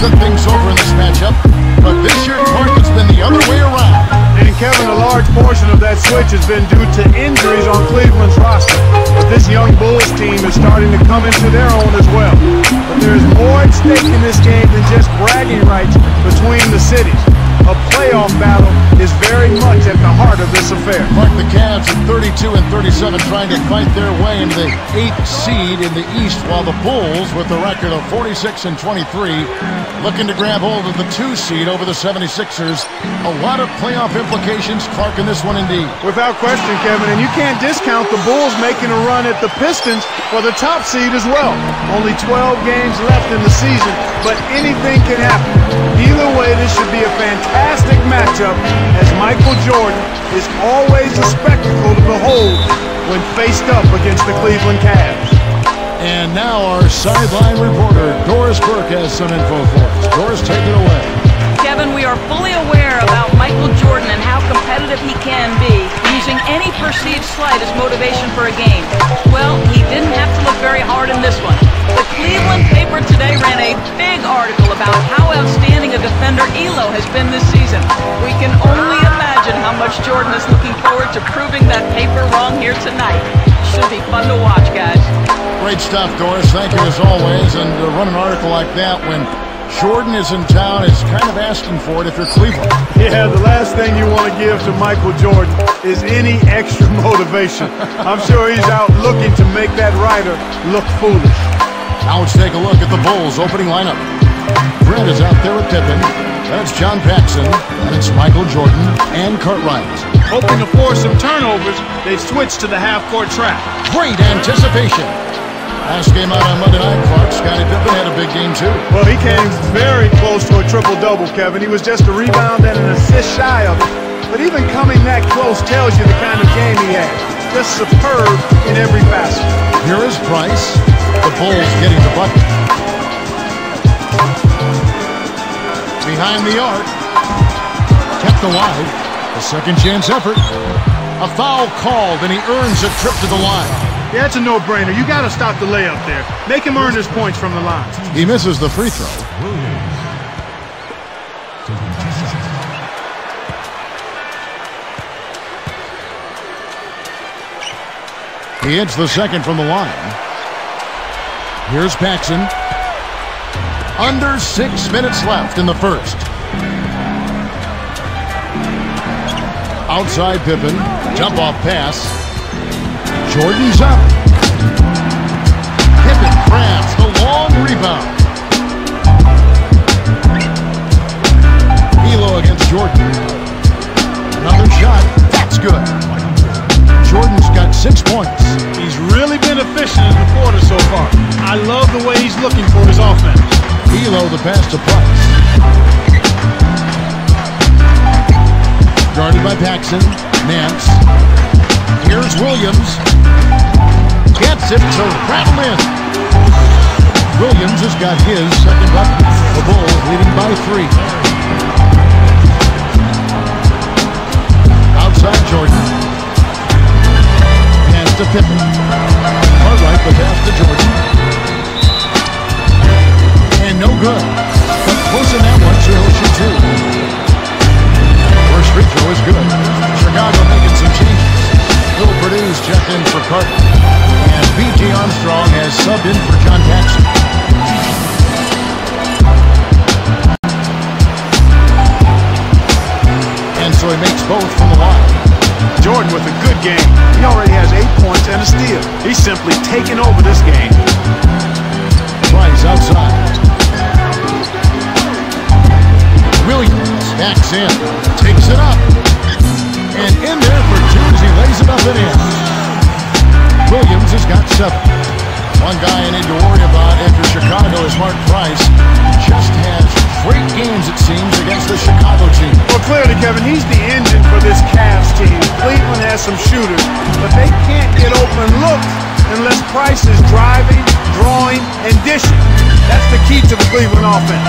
took things over in this matchup, but this year, Clark, it's been the other way around. And Kevin, a large portion of that switch has been due to injuries on Cleveland's roster. But this young Bulls team is starting to come into their own as well. But there is more at stake in this game than just bragging rights between the cities. A playoff battle is very much at the heart of this affair. Clark, the Cavs at 32 and 37 trying to fight their way into the 8th seed in the East, while the Bulls, with a record of 46 and 23, looking to grab hold of the 2 seed over the 76ers. A lot of playoff implications, Clark, in this one indeed. Without question, Kevin, and you can't discount the Bulls making a run at the Pistons for the top seed as well. Only 12 games left in the season, but anything can happen. Either way, this should be a fantastic matchup, as Michael Jordan is always a spectacle to behold when faced up against the Cleveland Cavs. And now our sideline reporter, Doris Burke, has some info for us. Doris, take it away. Kevin, we are fully aware about Michael Jordan and how competitive he can be, using any perceived slight as motivation for a game. Well, he didn't have to look very hard in this one. The Cleveland paper today ran a big article about how outstanding a defender Elo has been this season. We can only imagine how much Jordan is looking forward to proving that paper wrong here tonight. Should be fun to watch, guys. Great stuff, Doris. Thank you as always. And to run an article like that when Jordan is in town is kind of asking for it if you're Cleveland. Yeah, the last thing you want to give to Michael Jordan is any extra motivation. I'm sure he's out looking to make that writer look foolish. Now let's take a look at the Bulls' opening lineup. Fred is out there with Pippen. That's John Paxson. And it's Michael Jordan and Cartwright. Hoping to force some turnovers, they've switched to the half-court trap. Great anticipation. Last game out on Monday night, Clark, Scottie Pippen had a big game too. Well, he came very close to a triple-double, Kevin. He was just a rebound and an assist shy of it. But even coming that close tells you the kind of game he had. Just superb in every facet. Here is Price. The Bulls getting the bucket. Behind the arc. Kept alive. A second chance effort. A foul called, and he earns a trip to the line. Yeah, it's a no-brainer. You got to stop the layup there. Make him earn his points from the line. He misses the free throw. He hits the second from the line. Here's Paxson. Under 6 minutes left in the first. Outside Pippen. Jump-off pass. Jordan's up. Pippen grabs the long rebound. Elo against Jordan. Another shot. That's good. Jordan's got 6 points. He's really been efficient in the quarter so far. I love the way he's looking for his offense. Elo the pass to Price. Guarded by Paxson. Nance. Here's Williams. Gets it to rattle in. Williams has got his second bucket. The Bulls leading by 3. Outside Jordan. Pass to Pippen. Cartwright the pass to Jordan. And no good. But close in that one, so he'll shoot 2. First free throw is good. Chicago making some changes. Phil Purdue's checked in for Carter. And B.J. Armstrong has subbed in for John Paxson. And so he makes both from the line. Jordan with a good game. He already has 8 points and a steal. He's simply taking over this game. Price outside. Williams backs in. Takes it up. And in there for 2 as he lays it up and in. Williams has got 7. One guy I need to worry about after Chicago is Mark Price. Just has great games, it seems, against the Chicago team. Well, clearly, Kevin, he's the engine for this Cavs team. Cleveland has some shooters, but they can't get open looks unless Price is driving, drawing, and dishing. That's the key to the Cleveland offense.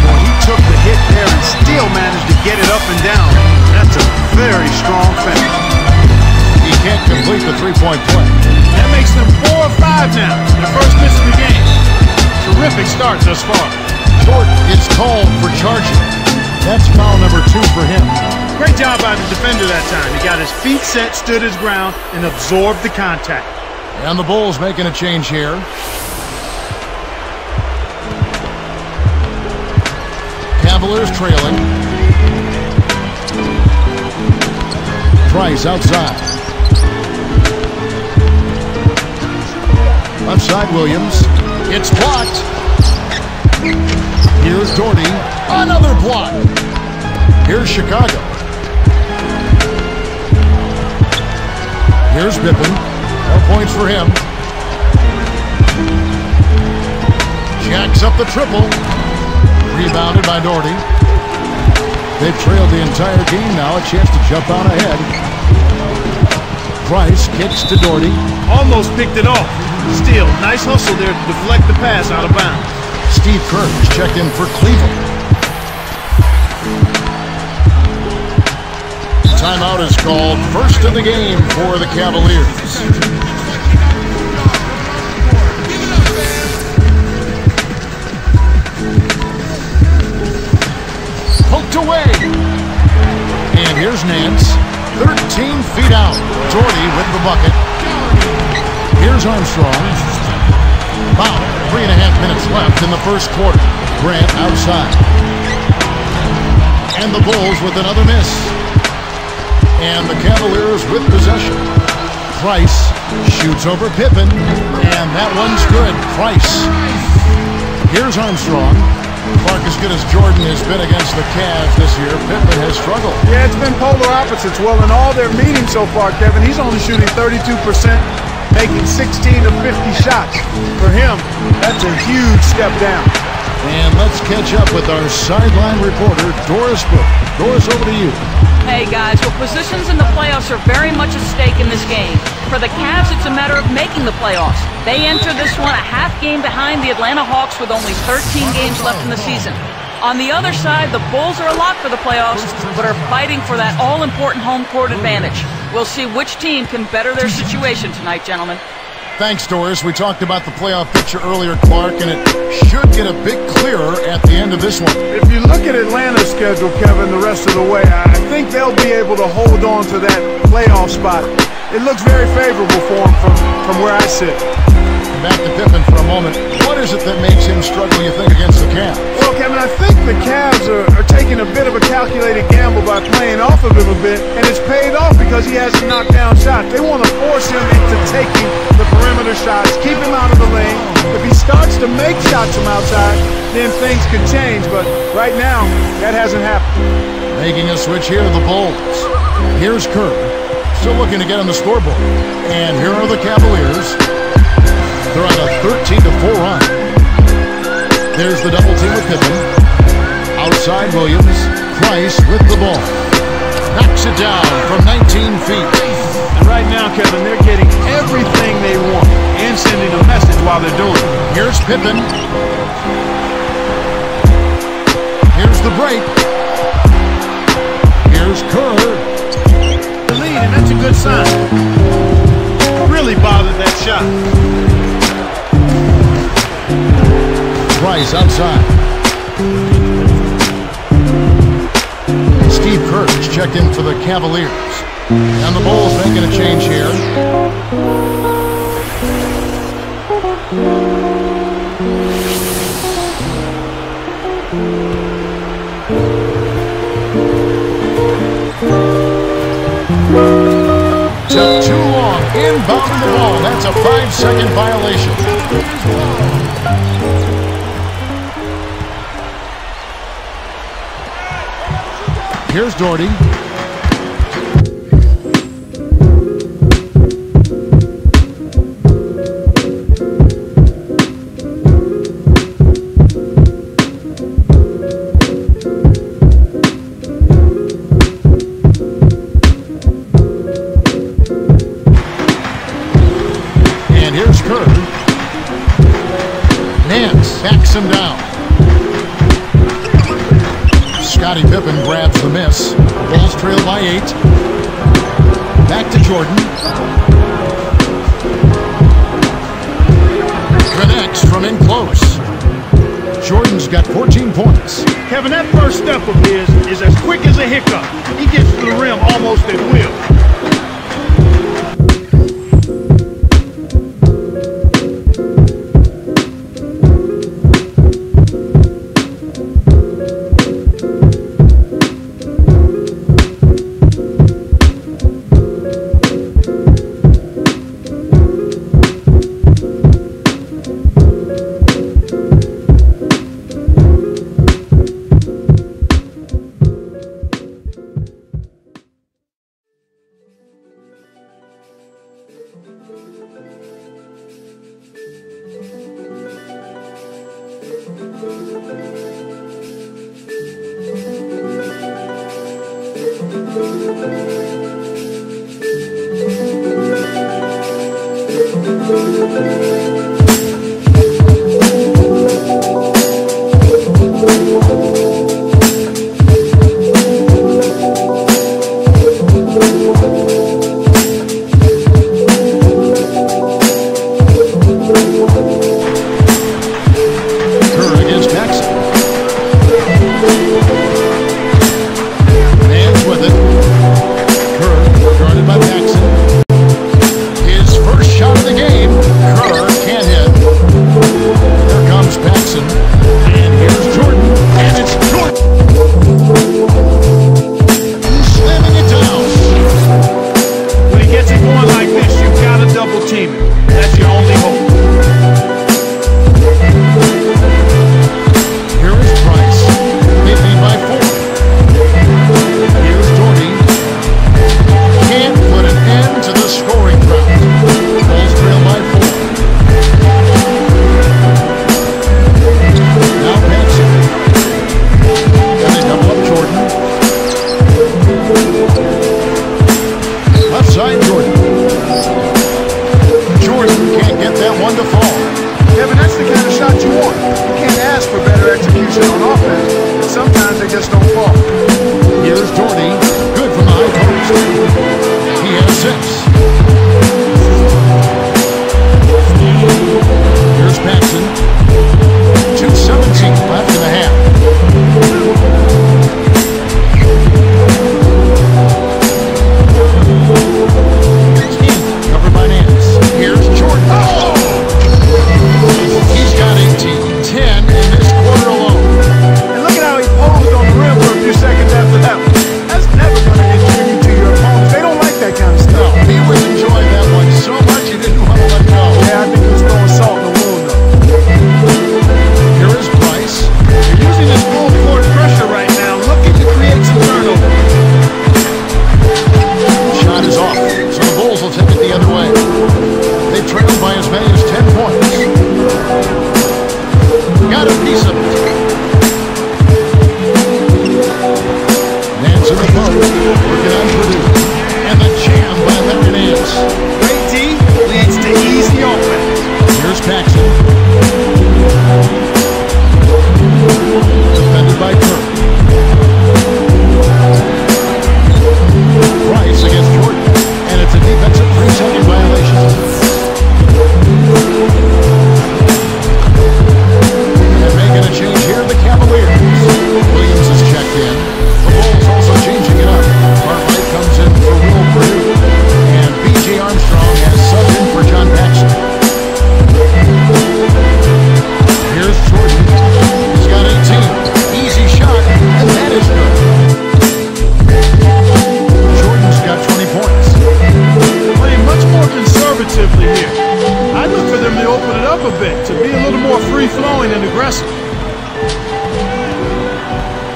Well, he took the hit there and still managed to get it up and down. That's a very strong finish. He can't complete the three-point play. That makes them 4 of 5 now. Their first miss of the game. Terrific start thus far. short is called for charging. That's foul number 2 for him. Great job by the defender that time. He got his feet set, stood his ground, and absorbed the contact. And the Bulls making a change here. Cavaliers trailing. Price outside. Left side Williams. It's blocked. Here's Doherty. Another block. Here's Chicago. Here's Pippen. No points for him. Jacks up the triple. Rebounded by Doherty. They've trailed the entire game now. A chance to jump out ahead. Price kicks to Doherty. Almost picked it off. Still, nice hustle there to deflect the pass out of bounds. Steve Kerr is checked in for Cleveland. Timeout is called. First in the game for the Cavaliers. Poked away. And here's Nance. 13 feet out. Doherty with the bucket. Here's Armstrong. About 3.5 minutes left in the first quarter. Grant outside. And the Bulls with another miss. And the Cavaliers with possession. Price shoots over Pippen. And that one's good. Price. Here's Armstrong. Clark, as good as Jordan has been against the Cavs this year, Pippen has struggled. Yeah, it's been polar opposites. Well, in all their meetings so far, Kevin, he's only shooting 32%, making 16 of 50 shots. For him, that's a huge step down. And let's catch up with our sideline reporter, Doris Book. Doris, over to you. Hey guys, well, positions in the playoffs are very much at stake in this game. For the Cavs, it's a matter of making the playoffs. They enter this one a half game behind the Atlanta Hawks with only 13 games left in the season. On the other side, the Bulls are a lock for the playoffs, but are fighting for that all-important home court advantage. We'll see which team can better their situation tonight, gentlemen. Thanks, Doris. We talked about the playoff picture earlier, Clark, and it should get a bit clearer at the end of this one. If you look at Atlanta's schedule, Kevin, the rest of the way, I think they'll be able to hold on to that playoff spot. It looks very favorable for them from where I sit. Back to Pippen for a moment. What is it that makes him struggle, you think, against the Cavs? Well, Kevin, I think the Cavs are taking a bit of a calculated gamble by playing off of him a bit, and it's paid off because he has a knockdown shot. They want to force him into taking the perimeter shots, keep him out of the lane. If he starts to make shots from outside, then things could change, but right now, that hasn't happened. Making a switch here, the Bulls. Here's Kerr, still looking to get on the scoreboard. And here are the Cavaliers. They're on a 13-4 run. There's the double team with Pippen. Outside Williams. Price with the ball. Knocks it down from 19 feet. And right now, Kevin, they're getting everything they want and sending a message while they're doing it. Here's Pippen. Here's the break. Here's Kerr. The lead, and that's a good sign. Really bothered that shot. Price outside. Steve Kerr is checked in for the Cavaliers. And the Bulls making a change here. Took too long inbounding the ball. That's a 5-second violation. Here's Doherty. And here's Kerr. Nance backs him down. Scottie Pippen grabs the miss. Bulls trail by 8. Back to Jordan. Connects from in close. Jordan's got 14 points. Kevin, that first step of his is as quick as a hiccup. He gets to the rim almost at will.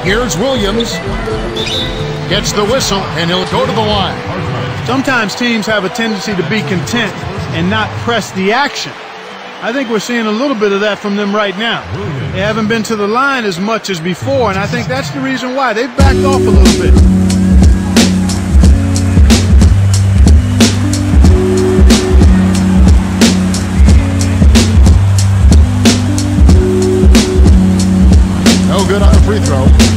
Here's Williams. Gets the whistle, and he'll go to the line. Sometimes teams have a tendency to be content and not press the action. I think we're seeing a little bit of that from them right now. They haven't been to the line as much as before, and I think that's the reason why. They've backed off a little bit. No good on a free throw.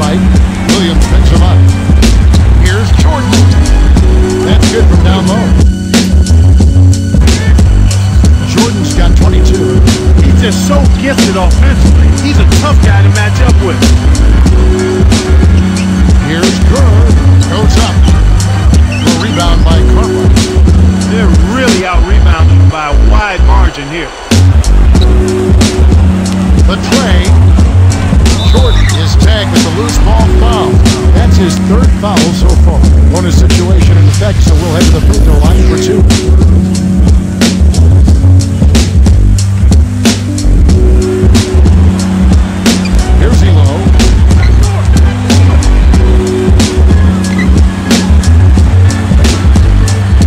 right. Williams picks him up. Here's Jordan. That's good from down low. Jordan's got 22. He's just so gifted offensively. He's a tough guy to match up with. Here's Kerr. Goes up. A rebound by Cartwright. They're really out-rebounding him by a wide margin here. The tray. Jordan is tagged with a loose ball foul. That's his third foul so far. Bonus situation in effect, so we'll head to the free throw line for two. Here's Elo.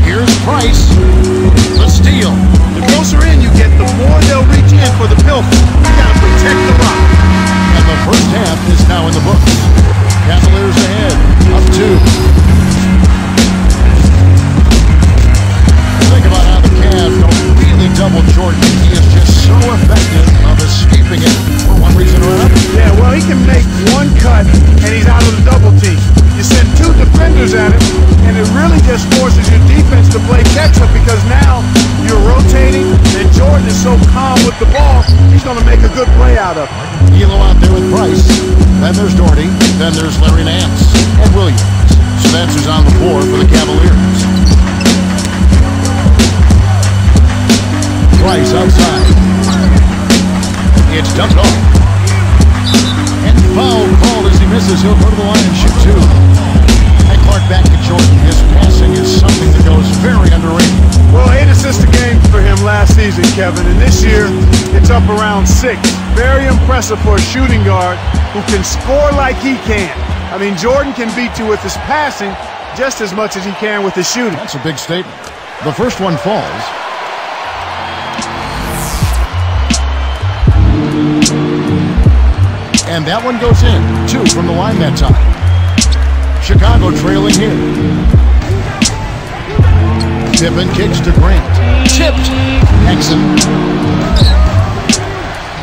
Here's Price. The steal. The closer in you get, the more they'll reach in for the pilfer. You gotta protect the rock. And the first half is now in the books. Cavaliers ahead, up 2. Think about how the Cavs don't really double Jordan. He is just so effective of escaping it for one reason or another. Yeah, well, he can make one cut, and he's out of the double team. You send 2 defenders at him, and it really just forces your defense to play catch-up because now you're rotating, and Jordan is so calm with the ball, he's going to make a good play out of it. Elo out there with Price. Then there's Doherty. Then there's Larry Nance and Williams. So that's who's on the floor for the Cavaliers. Price outside. It's dumped off. And foul called as he misses. He'll go to the line and shoot 2. And Clark back to Jordan. His passing is something that goes very underrated. Well, 8 assists a game for him last season, Kevin, and this year it's up around 6. Very impressive for a shooting guard who can score like he can. I mean, Jordan can beat you with his passing just as much as he can with his shooting. That's a big statement. The first one falls. And that one goes in. 2 from the line that time. Chicago trailing here. Pippen kicks to Grant. Tipped. Exum.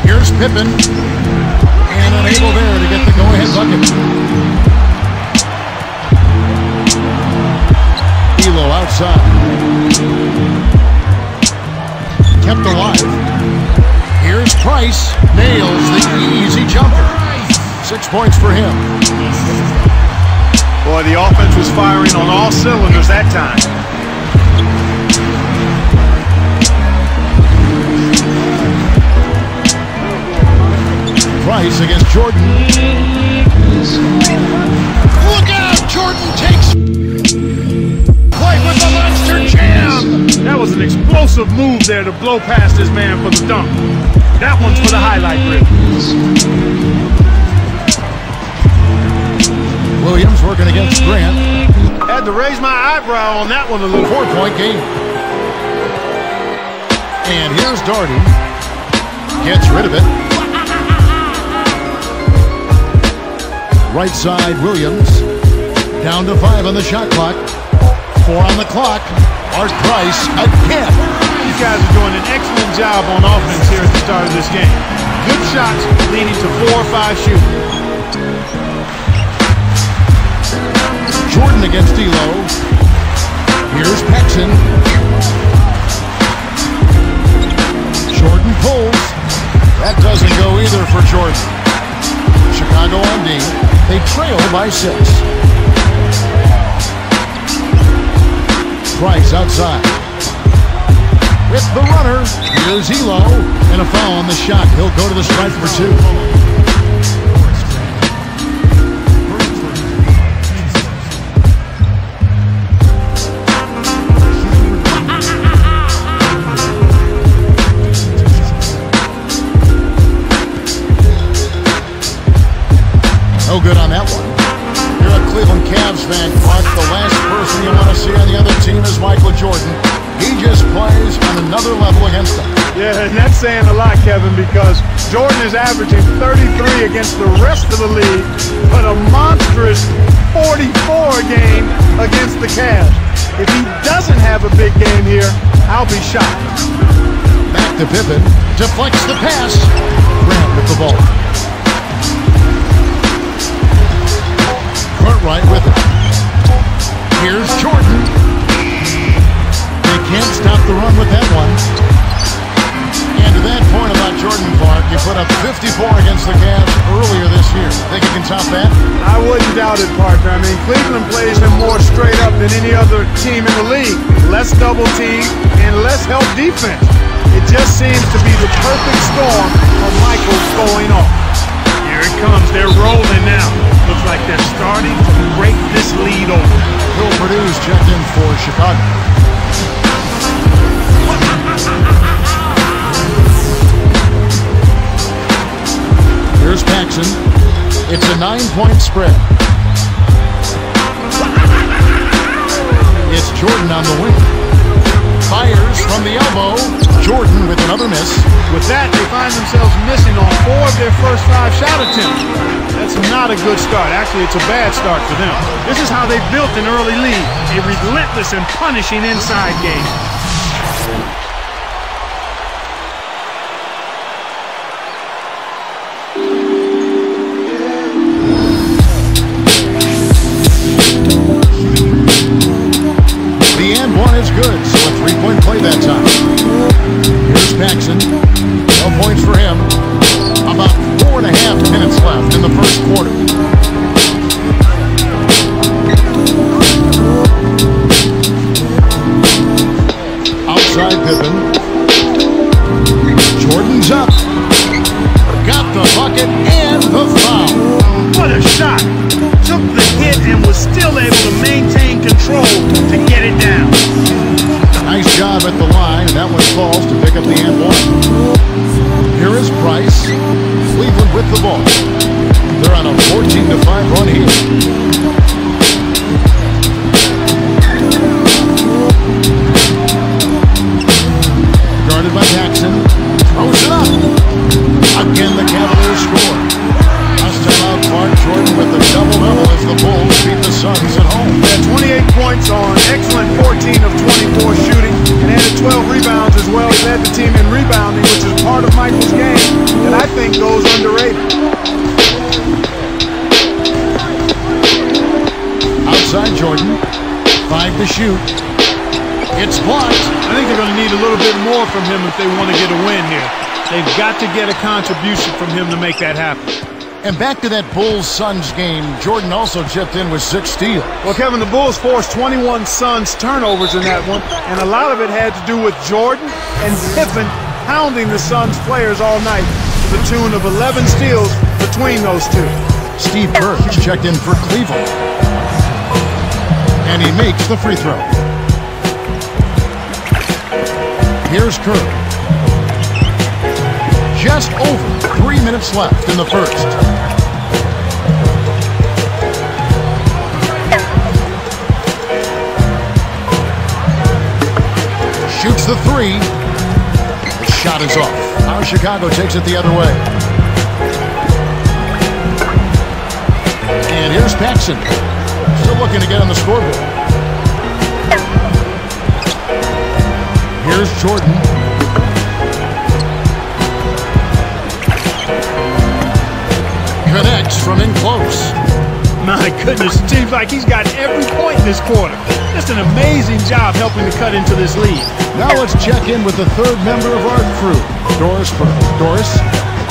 Here's Pippen. And unable there to get the go-ahead bucket. Elo outside. Kept alive. Here's Price. Nails the easy jumper. 6 points for him. Boy, the offense was firing on all cylinders that time. Price against Jordan. Look out! Jordan takes play with the monster jam. That was an explosive move there to blow past his man for the dunk. That one's for the highlight reel. Williams working against Grant. Had to raise my eyebrow on that one a little. 4-point game. And here's Doherty. Gets rid of it. Right side, Williams. Down to 5 on the shot clock. 4 on the clock. Art Price again. These guys are doing an excellent job on offense here at the start of this game. Good shots leading to 4 or 5 shooting. Jordan against Elo. Here's Paxson. Jordan pulls. That doesn't go either for Jordan. Chicago on D. They trail by 6. Price outside. With the runner, here's Elo. And a foul on the shot. He'll go to the stripe for 2. No good on that one. You're a Cleveland Cavs fan, Clark. The last person you want to see on the other team is Michael Jordan. He just plays on another level against them. Yeah, and that's saying a lot, Kevin, because Jordan is averaging 33 against the rest of the league, but a monstrous 44 a game against the Cavs. If he doesn't have a big game here, I'll be shocked. Back to Pippen. Deflects the pass. Grant with the ball. earlier this year. Think he can top that? I wouldn't doubt it, partner. I mean, Cleveland plays him more straight up than any other team in the league. Less double team and less help defense. It just seems to be the perfect storm of Michaels going off. Here it comes. They're rolling now. Looks like they're starting to break this lead open. Bill Purdue's checked in for Chicago. Here's Paxson. It's a 9-point spread. It's Jordan on the wing. Fires from the elbow. Jordan with another miss. With that, they find themselves missing on 4 of their first 5 shot attempts. That's not a good start. Actually, it's a bad start for them. This is how they built an early lead. A relentless and punishing inside game. The and one is good, so a 3-point play that time. Here's Paxson. 12 points for him. About 4.5 minutes left in the first quarter. Outside Pippen. Jordan's up. Got the bucket and the foul. What a shot! Took the hit and was still able to maintain control to get it down. Nice job at the line, and that one falls to pick up the and one. Here is Price. Cleveland with the ball. They're on a 14-5 run here. Guarded by Paxson. Throws it up. Again, the Cavaliers score. Last time out, Clark Jordan with the double-double as the Bulls beat the Suns at home. They had 28 points on excellent 14 of 24 shooting and added 12 rebounds as well. He led the team in rebounding, which is part of Michael's game that I think goes underrated. Outside Jordan. 5 to shoot. It's blocked. I think they're going to need a little bit more from him if they want to get a win here. They've got to get a contribution from him to make that happen. And back to that Bulls-Suns game, Jordan also chipped in with 6 steals. Well, Kevin, the Bulls forced 21 Suns turnovers in that one, and a lot of it had to do with Jordan and Pippen pounding the Suns players all night to the tune of 11 steals between those two. Steve Kerr checked in for Cleveland. And he makes the free throw. Here's Kerr. Just over 3 minutes left in the first. Shoots the 3. The shot is off. Now Chicago takes it the other way. And here's Paxson. Still looking to get on the scoreboard. Here's Jordan. Connects from in close. My goodness, it seems like he's got every point in this quarter. Just an amazing job helping to cut into this lead. Now let's check in with the third member of our crew, Doris Burke. Doris?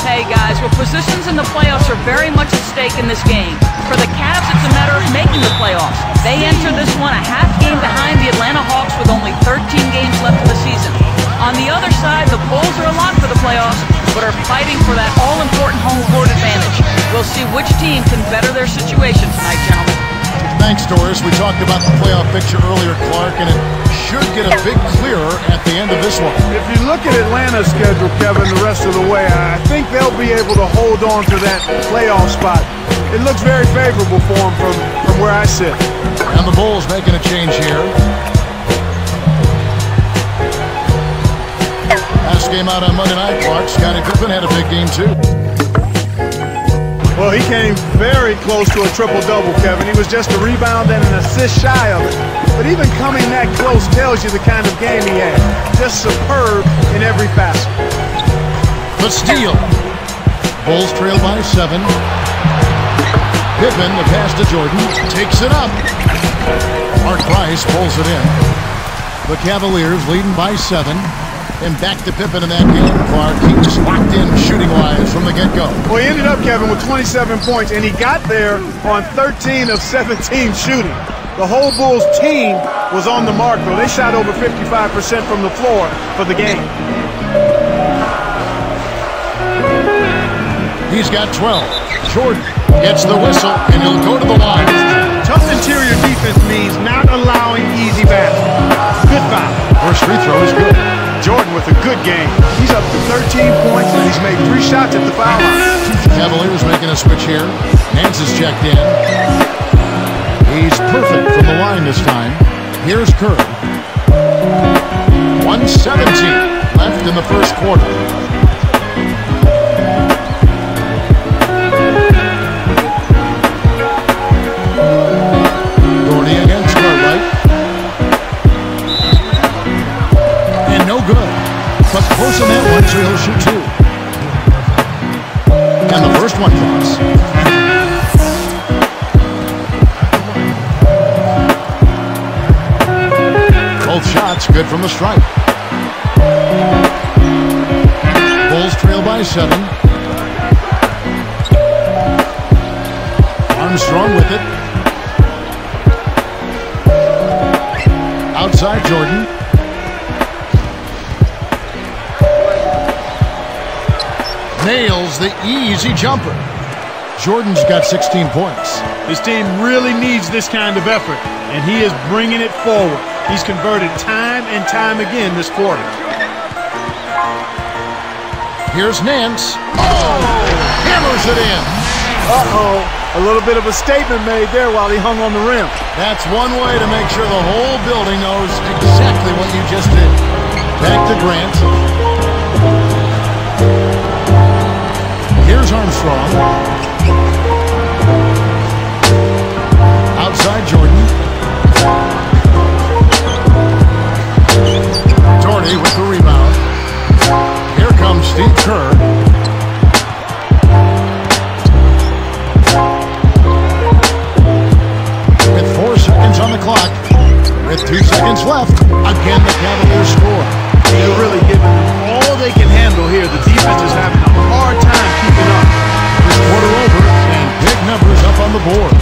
Hey guys, well, positions in the playoffs are very much at stake in this game. For the Cavs, it's a matter of making the playoffs. They enter this one a half game behind the Atlanta Hawks with only 13 games left in the season. On the other side, the Bulls are a lot for the playoffs, but are fighting for that all-important home court advantage. We'll see which team can better their situation tonight, gentlemen. Thanks, Doris. We talked about the playoff picture earlier, Clark, and it should get a bit clearer at the end of this one. If you look at Atlanta's schedule, Kevin, the rest of the way, I think they'll be able to hold on to that playoff spot. It looks very favorable for them from where I sit. And the Bulls making a change here. Last game out on Monday night, Clark, Scottie Pippen had a big game too. Well, he came very close to a triple-double, Kevin. He was just a rebound and an assist shy of it. But even coming that close tells you the kind of game he had. Just superb in every facet. The steal. Bulls trail by 7. Pippen, the pass to Jordan, takes it up. Mark Price pulls it in. The Cavaliers leading by 7. And back to Pippen in that game, Clark. He was locked in shooting-wise from the get-go. Well, he ended up, Kevin, with 27 points, and he got there on 13 of 17 shooting. The whole Bulls team was on the mark, though. They shot over 55% from the floor for the game. He's got 12. Jordan gets the whistle, and he'll go to the line. Tough interior defense means not allowing easy baskets. Good foul. First free throw is good. Jordan with a good game. He's up to 13 points, and he's made 3 shots at the foul line. Cavaliers making a switch here. Nance is checked in. He's perfect from the line this time. Here's Kerr. 1:17 left in the first quarter. Doherty against Cartwright. And no good. But close on that one, so he'll shoot 2. And the first one falls. Both shots good from the stripe. Bulls trail by 7. Armstrong with it. Outside Jordan. Nails the easy jumper. Jordan's got 16 points. His team really needs this kind of effort, and he is bringing it forward. He's converted time and time again this quarter. Here's Nance. Oh! Hammers it in. Uh-oh. A little bit of a statement made there while he hung on the rim. That's one way to make sure the whole building knows exactly what you just did. Back to Grant. Here's Armstrong. Outside Jordan. Doherty with the rebound. Here comes Steve Kerr. With 4 seconds on the clock. With 2 seconds left. Again, the Cavaliers score. They're really giving them all they can handle here. The defense is having a hard time keeping up. This quarter over, and big numbers up on the board.